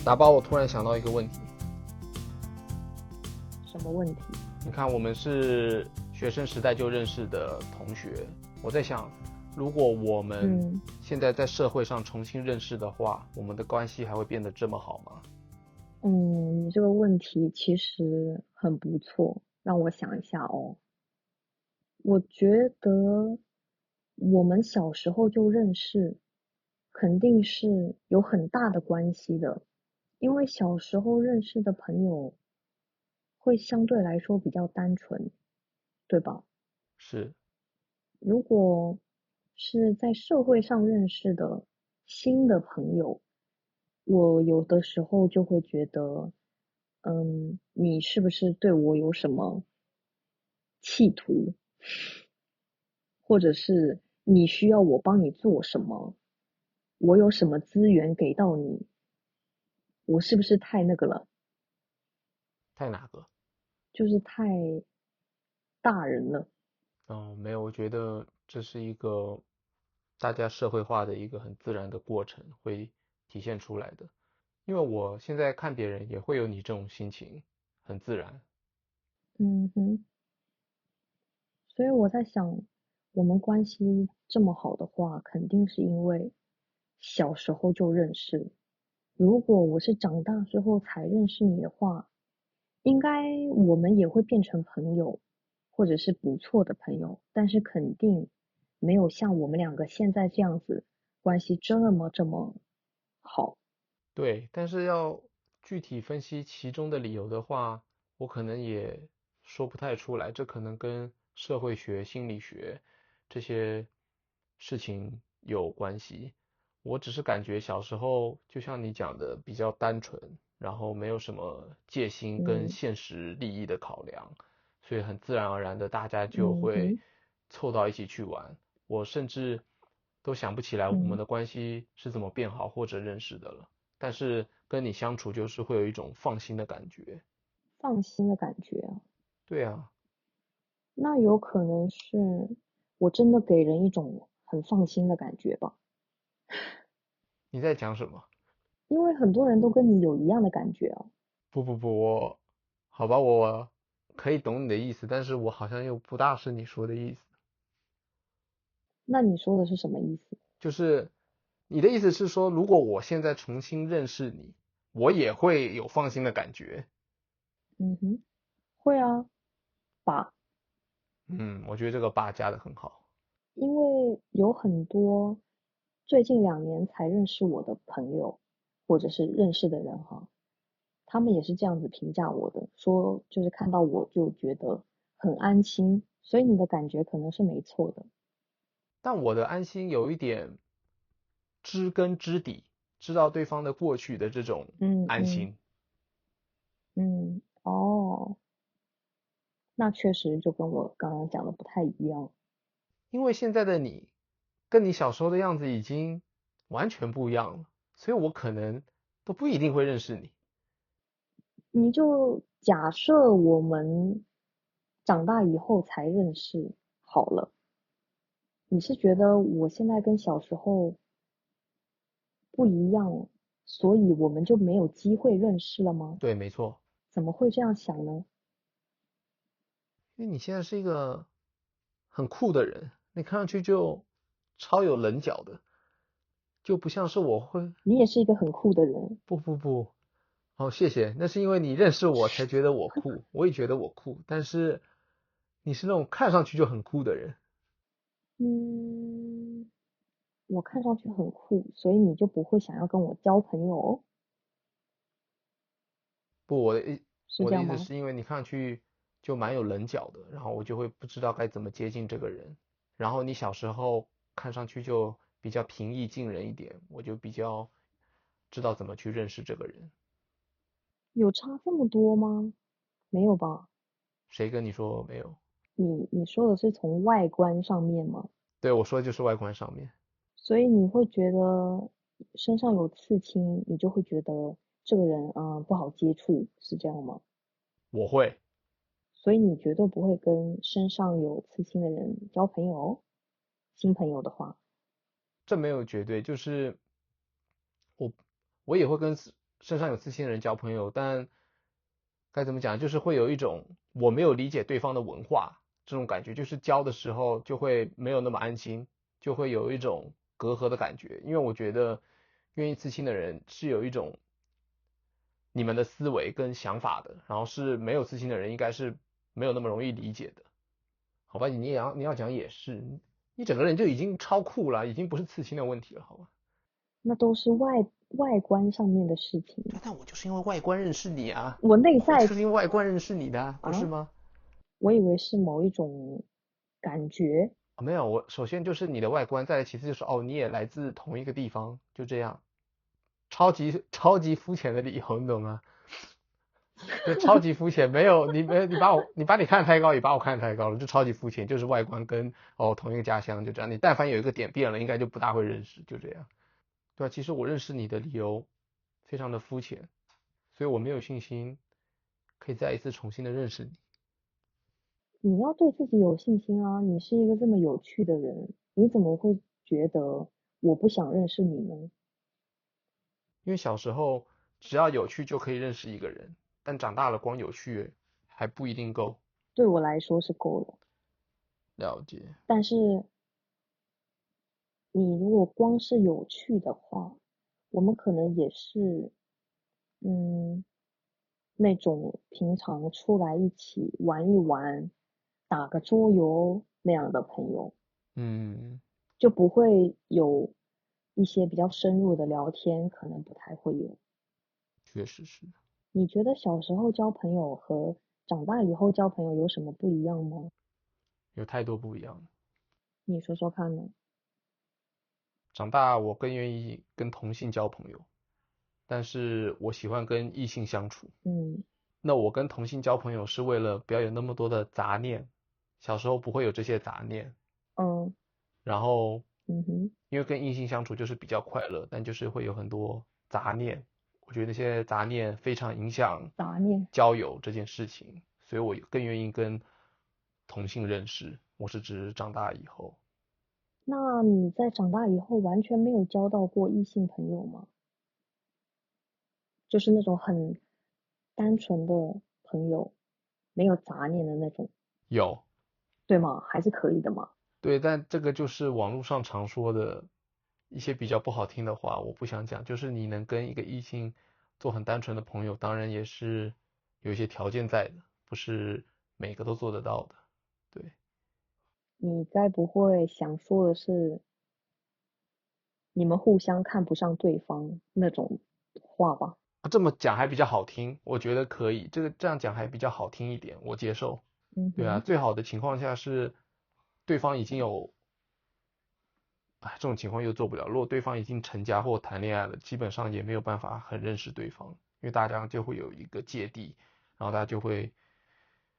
打包，我突然想到一个问题。什么问题？你看，我们是学生时代就认识的同学，我在想，如果我们嗯现在在社会上重新认识的话，我们的关系还会变得这么好吗？你这个问题其实很不错，让我想一下哦。我觉得我们小时候就认识，肯定是有很大的关系的，因为小时候认识的朋友会相对来说比较单纯，对吧？是。如果是在社会上认识的新的朋友，我有的时候就会觉得，你是不是对我有什么企图，或者是你需要我帮你做什么，我有什么资源给到你，我是不是太那个了，太哪个？就是太大人了？没有，我觉得这是一个大家社会化的一个很自然的过程，会体现出来的。因为我现在看别人也会有你这种心情，很自然。嗯哼。所以我在想，我们关系这么好的话，肯定是因为小时候就认识。如果我是长大之后才认识你的话，应该我们也会变成朋友，或者是不错的朋友，但是肯定没有像我们两个现在这样子关系这么好。对，但是要具体分析其中的理由的话，我可能也说不太出来。这可能跟社会学、心理学这些事情有关系。我只是感觉小时候就像你讲的比较单纯，然后没有什么戒心跟嗯现实利益的考量，所以很自然而然的大家就会嗯哼凑到一起去玩。我甚至都想不起来我们嗯，的关系是怎么变好或者认识的了。但是跟你相处就是会有一种放心的感觉。放心的感觉啊。对啊。那有可能是我真的给人一种很放心的感觉吧，你在讲什么？因为很多人都跟你有一样的感觉啊。不不不，好吧，我可以懂你的意思，但是我好像又不大是你说的意思。那你说的是什么意思？就是你的意思是说，如果我现在重新认识你，我也会有放心的感觉。嗯哼，会啊，吧，我觉得这个把加的很好。因为有很多最近2年才认识我的朋友，或者是认识的人哈，他们也是这样子评价我的，说就是看到我就觉得很安心，所以你的感觉可能是没错的。但我的安心有一点知根知底，知道对方的过去的这种嗯嗯安心。嗯，哦，那确实就跟我刚刚讲的不太一样。因为现在的你跟你小时候的样子已经完全不一样了，所以我可能都不一定会认识你。你就假设我们长大以后才认识好了，你是觉得我现在跟小时候不一样，所以我们就没有机会认识了吗？对，没错。怎么会这样想呢？因为你现在是一个很酷的人，你看上去就超有棱角的，就不像是我会。你也是一个很酷的人。不不不。好，谢谢。那是因为你认识我才觉得我酷，我也觉得我酷，但是你是那种看上去就很酷的人。嗯，我看上去很酷，所以你就不会想要跟我交朋友哦，不，我的意思是这样吗？是因为你看上去就蛮有棱角的，然后我就会不知道该怎么接近这个人。然后你小时候看上去就比较平易近人一点，我就比较知道怎么去认识这个人。有差这么多吗？没有吧？谁跟你说没有？你说的是从外观上面吗？对，我说的就是外观上面。所以你会觉得身上有刺青，你就会觉得这个人不好接触，是这样吗？我会。所以你绝对不会跟身上有刺青的人交朋友哦，新朋友的话。这没有绝对，就是我我也会跟身上有刺青的人交朋友，但该怎么讲，就是会有一种我没有理解对方的文化这种感觉，就是交的时候就会没有那么安心，就会有一种隔阂的感觉。因为我觉得愿意刺青的人是有一种你们的思维跟想法的，然后是没有刺青的人应该是没有那么容易理解的。好吧，你要讲也是，你整个人就已经超酷了，已经不是刺青的问题了，好吧？那都是外观上面的事情。但我就是因为外观认识你啊，我内我就在是因为外观认识你的啊，不是啊，吗？我以为是某一种感觉。没有，我首先就是你的外观，再来其次就是哦，你也来自同一个地方，就这样，超级肤浅的理由，你懂吗？就超级肤浅，没有你把你看得太高，也把我看得太高了，就超级肤浅，就是外观跟同一个家乡就这样，你但凡有一个点变了，应该就不大会认识，就这样。对啊，其实我认识你的理由非常的肤浅，所以我没有信心可以再一次重新的认识你。你要对自己有信心啊！你是一个这么有趣的人，你怎么会觉得我不想认识你呢？因为小时候只要有趣就可以认识一个人，但长大了光有趣还不一定够。对我来说是够了，了解。但是你如果光是有趣的话，我们可能也是，嗯，那种平常出来一起玩一玩，打个桌游那样的朋友，嗯，就不会有一些比较深入的聊天，可能不太会有。确实是你觉得小时候交朋友和长大以后交朋友有什么不一样吗？有太多不一样了。你说说看呢？长大我更愿意跟同性交朋友，但是我喜欢跟异性相处。嗯那我跟同性交朋友是为了不要有那么多的杂念，小时候不会有这些杂念，嗯然后嗯哼，因为跟异性相处就是比较快乐，但就是会有很多杂念，我觉得那些杂念非常影响杂念。交友这件事情，所以我更愿意跟同性认识。我是指长大以后，那你在长大以后完全没有交到过异性朋友吗？就是那种很单纯的朋友，没有杂念的那种，有，对吗？还是可以的嘛。对，但这个就是网络上常说的一些比较不好听的话，我不想讲。就是你能跟一个异性做很单纯的朋友，当然也是有一些条件在的，不是每个都做得到的。对，你该不会想说的是你们互相看不上对方那种话吧？这么讲还比较好听，我觉得可以，这样讲还比较好听一点，我接受。对啊，嗯哼，最好的情况下是对方已经有，哎，这种情况又做不了。如果对方已经成家或谈恋爱了，基本上也没有办法很认识对方，因为大家就会有一个芥蒂，然后大家就会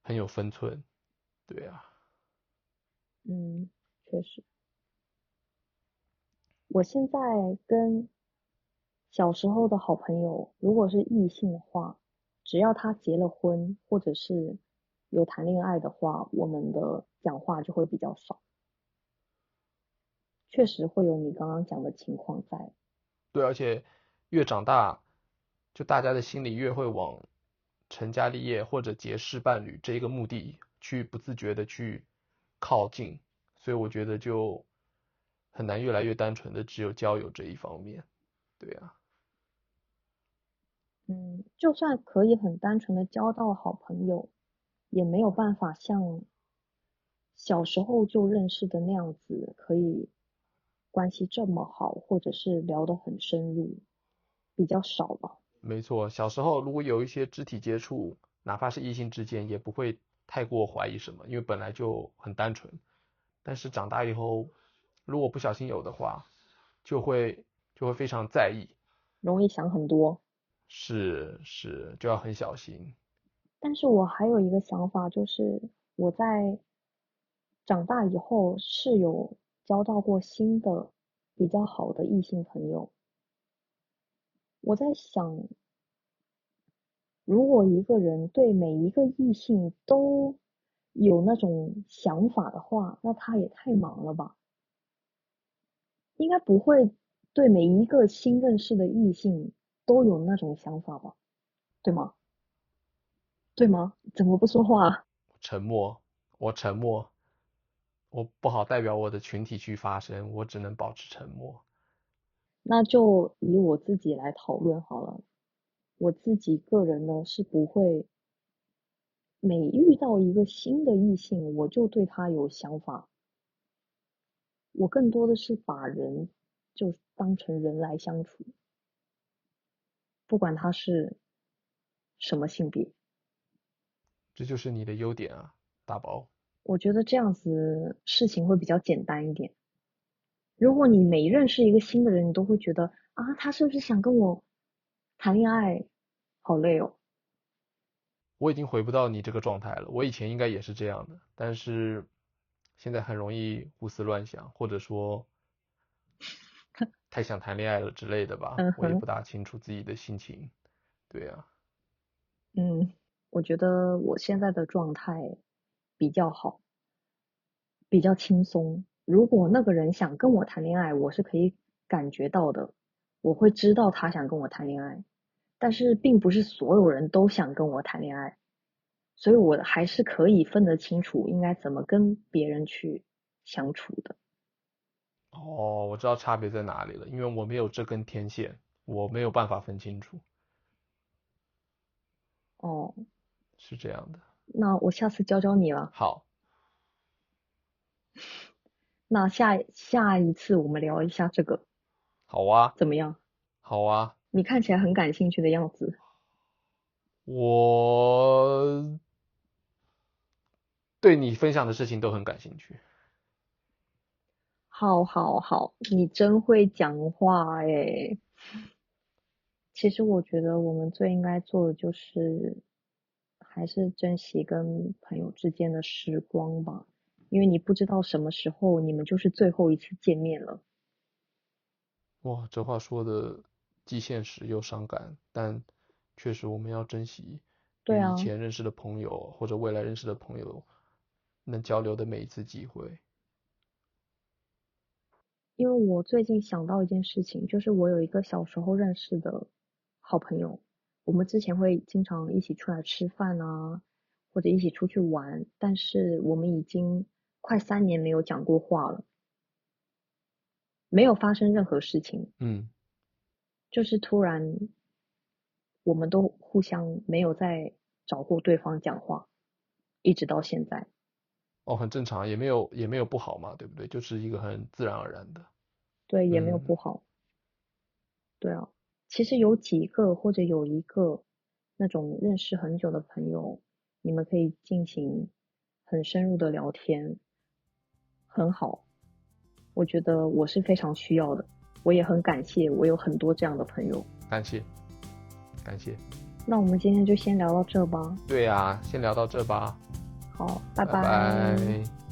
很有分寸。对啊，嗯，确实。我现在跟小时候的好朋友，如果是异性的话，只要他结了婚或者是有谈恋爱的话，我们的讲话就会比较少。确实会有你刚刚讲的情况在。对，而且越长大，就大家的心里越会往成家立业或者结识伴侣这一个目的去不自觉的去靠近，所以我觉得就很难越来越单纯的只有交友这一方面。对啊。嗯，就算可以很单纯的交到好朋友，也没有办法像小时候就认识的那样子，可以关系这么好，或者是聊得很深入，比较少吧。没错，小时候如果有一些肢体接触，哪怕是异性之间，也不会太过怀疑什么，因为本来就很单纯。但是长大以后，如果不小心有的话，就会就会非常在意，容易想很多。是，就要很小心。但是我还有一个想法，就是我在长大以后是有交到过新的比较好的异性朋友。我在想，如果一个人对每一个异性都有那种想法的话，那他也太忙了吧？应该不会对每一个新认识的异性都有那种想法吧，对吗？对吗？怎么不说话？沉默，我沉默，我不好代表我的群体去发声，我只能保持沉默。那就以我自己来讨论好了。我自己个人呢是不会每遇到一个新的异性，我就对他有想法。我更多的是把人就当成人来相处，不管他是什么性别。这就是你的优点啊，大宝。我觉得这样子事情会比较简单一点。如果你每认识一个新的人，你都会觉得啊，他是不是想跟我谈恋爱？好累哦。我已经回不到你这个状态了，我以前应该也是这样的，但是现在很容易胡思乱想，或者说太想谈恋爱了之类的吧，嗯哼。我也不大清楚自己的心情。对啊，嗯，我觉得我现在的状态比较好，比较轻松。如果那个人想跟我谈恋爱，我是可以感觉到的，我会知道他想跟我谈恋爱，但是并不是所有人都想跟我谈恋爱，所以我还是可以分得清楚应该怎么跟别人去相处的。哦，我知道差别在哪里了，因为我没有这根天线，我没有办法分清楚，哦，是这样的。那我下次教教你了。好，那下一次我们聊一下这个，好啊，怎么样？好啊，你看起来很感兴趣的样子。我对你分享的事情都很感兴趣。好，好，好，你真会讲话诶。其实我觉得我们最应该做的就是，还是珍惜跟朋友之间的时光吧，因为你不知道什么时候你们就是最后一次见面了。哇，这话说的既现实又伤感，但确实我们要珍惜与以对啊，前认识的朋友或者未来认识的朋友能交流的每一次机会。因为我最近想到一件事情，就是我有一个小时候认识的好朋友，我们之前会经常一起出来吃饭啊，或者一起出去玩，但是我们已经快3年没有讲过话了，没有发生任何事情，嗯，就是突然我们都互相没有再找过对方讲话，一直到现在。哦，很正常，也没有不好嘛，对不对？就是一个很自然而然的。对，也没有嗯，不好。对啊，其实有几个或者有一个那种认识很久的朋友，你们可以进行很深入的聊天，很好。我觉得我是非常需要的，我也很感谢我有很多这样的朋友。感谢感谢。那我们今天就先聊到这吧。对呀，先聊到这吧，好，拜拜拜。拜。